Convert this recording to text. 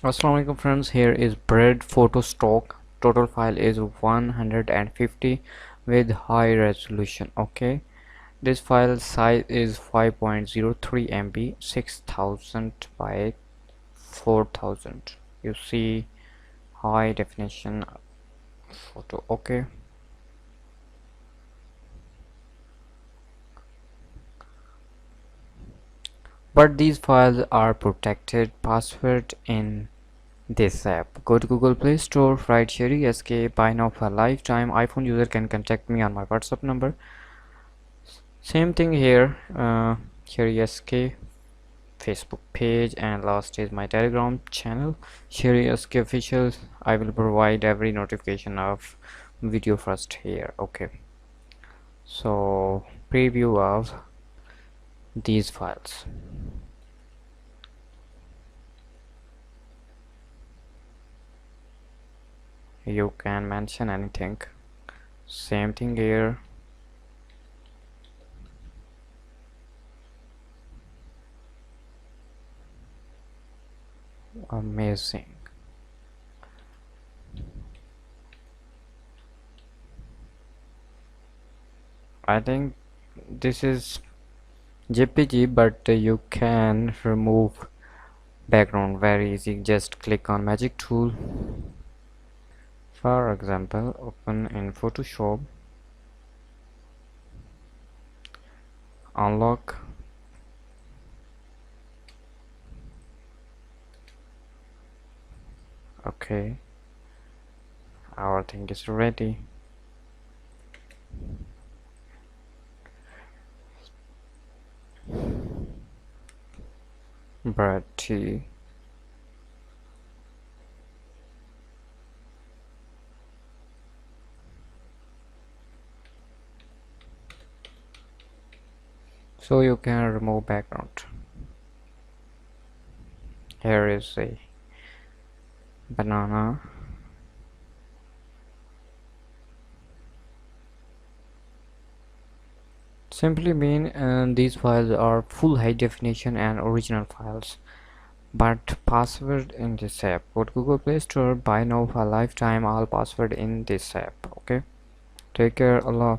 Assalamualaikum friends, here is bread photo stock. Total file is 150 with high resolution. Okay, this file size is 5.03 MB, 6000 by 4000. You see, high definition photo. Okay, but these files are protected password in this app. Go to Google Play Store, write Sheri SK, buy now for a lifetime. iPhone user can contact me on my WhatsApp number. Same thing here, Sheri SK Facebook page, and last is my Telegram channel, Sheri SK official. I will provide every notification of video first here. Okay, so preview of these files. You can mention anything. Same thing here. Amazing. I think this is JPG, but you can remove background very easy. Just click on magic tool. For example, open in Photoshop, unlock, okay, our thing is ready. Bread tea. So you can remove background. Here is a banana. Simply mean these files are full high definition and original files, but password in this app. Go to Google Play Store, buy now for a lifetime, all password in this app. Okay, take care, Allah.